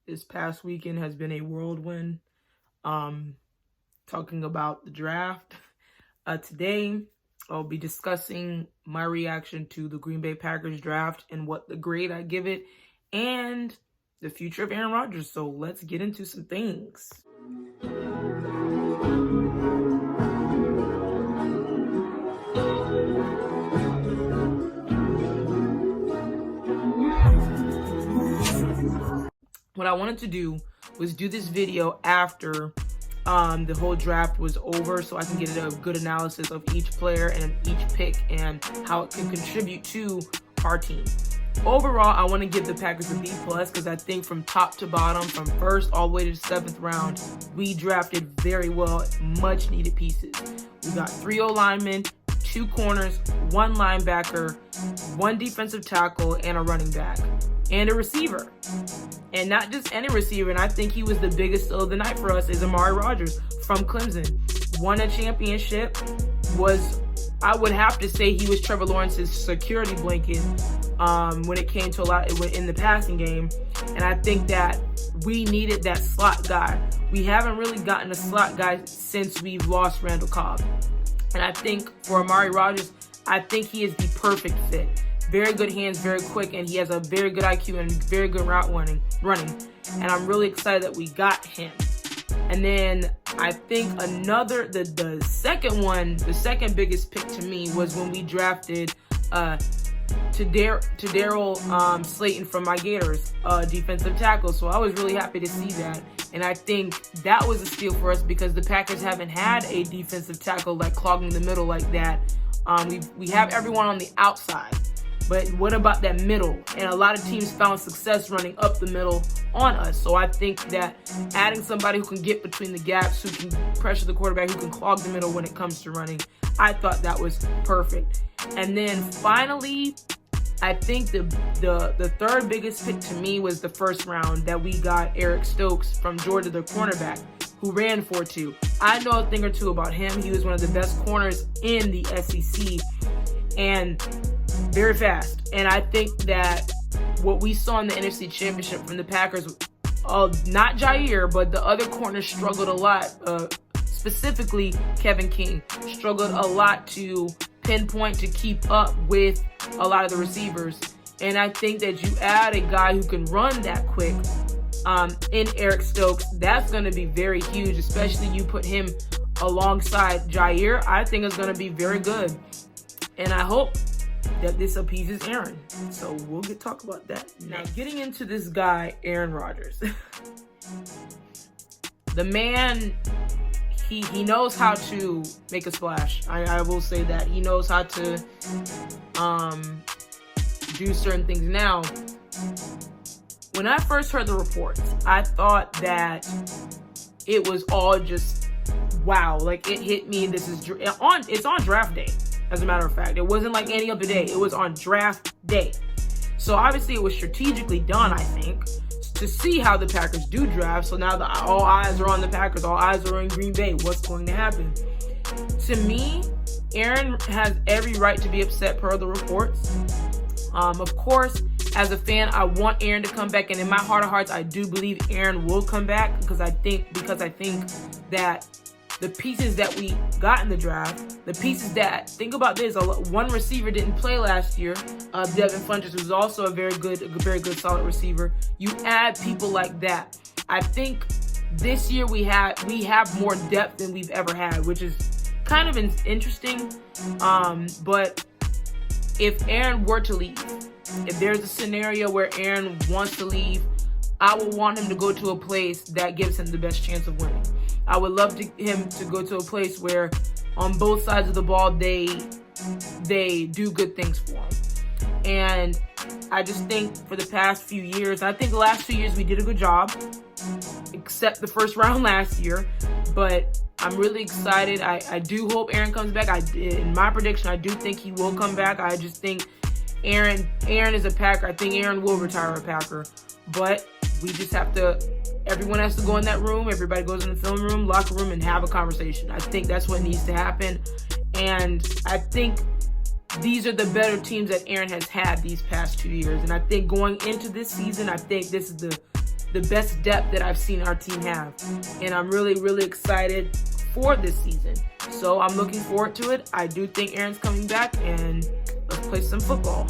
This past weekend has been a whirlwind. Talking about the draft. Today, I'll be discussing my reaction to the Green Bay Packers draft and what the grade I give it, and the future of Aaron Rodgers. So let's get into some things. What I wanted to do was do this video after the whole draft was over, so I can get a good analysis of each player and each pick and how it can contribute to our team. Overall, I want to give the Packers a B+ because I think from top to bottom, from first all the way to the 7th round, we drafted very well, much needed pieces. We got 3 O-linemen, 2 corners, 1 linebacker, 1 defensive tackle, and a running back, and a receiver. And not just any receiver, and I think he was the biggest steal of the night for us, is Aaron Rodgers from Clemson. Won a championship, I would have to say he was Trevor Lawrence's security blanket when it came to a lot in the passing game. And I think that we needed that slot guy. We haven't really gotten a slot guy since we've lost Randall Cobb. And I think for Aaron Rodgers, I think he is the perfect fit. Very good hands, very quick, and he has a very good IQ and very good route running. And I'm really excited that we got him. And then I think the second biggest pick to me was when we drafted Daryl Slayton from my Gators, defensive tackle. So I was really happy to see that. And I think that was a steal for us because the Packers haven't had a defensive tackle like clogging the middle like that. We have everyone on the outside. But what about that middle? And a lot of teams found success running up the middle on us. So I think that adding somebody who can get between the gaps, who can pressure the quarterback, who can clog the middle when it comes to running, I thought that was perfect. And then finally, I think the third biggest pick to me was the first round that we got Eric Stokes from Georgia, the cornerback, who ran 4.2. I know a thing or two about him. He was one of the best corners in the SEC and very fast. And I think that what we saw in the NFC Championship from the Packers, not Jair, but the other corners struggled a lot. Specifically, Kevin King struggled a lot to pinpoint, to keep up with a lot of the receivers. And I think that you add a guy who can run that quick in Eric Stokes, that's going to be very huge, especially you put him alongside Jair. I think it's going to be very good. And I hope that this appeases Aaron. So we'll talk about that. Now, getting into this guy, Aaron Rodgers. The man, he knows how to make a splash. I will say that. He knows how to do certain things. Now, when I first heard the reports, I thought that it was all just wow. Like, it hit me. It's on draft day. As a matter of fact, it wasn't like any other day. It was on draft day. So obviously it was strategically done, I think, to see how the Packers do draft. So now all eyes are on the Packers. All eyes are in Green Bay. What's going to happen? To me, Aaron has every right to be upset per the reports. Of course, as a fan, I want Aaron to come back. And in my heart of hearts, I do believe Aaron will come back because I think that the pieces that we got in the draft, the pieces that, think about this, one receiver didn't play last year, Devin Funchess, who's also a very good solid receiver. You add people like that. I think this year we have more depth than we've ever had, which is kind of interesting. But if Aaron were to leave, if there's a scenario where Aaron wants to leave, I would want him to go to a place that gives him the best chance of winning. I would love him to go to a place where on both sides of the ball, they do good things for him. And I just think for the past few years, I think the last 2 years we did a good job, except the first round last year. But I'm really excited. I do hope Aaron comes back. In my prediction, I do think he will come back. I just think Aaron is a Packer. I think Aaron will retire a Packer. But we just have to, everyone has to go in that room. Everybody goes in the film room, locker room, and have a conversation. I think that's what needs to happen. And I think these are the better teams that Aaron has had these past 2 years. And I think going into this season, I think this is the best depth that I've seen our team have. And I'm really, really excited for this season. So I'm looking forward to it. I do think Aaron's coming back, and let's play some football.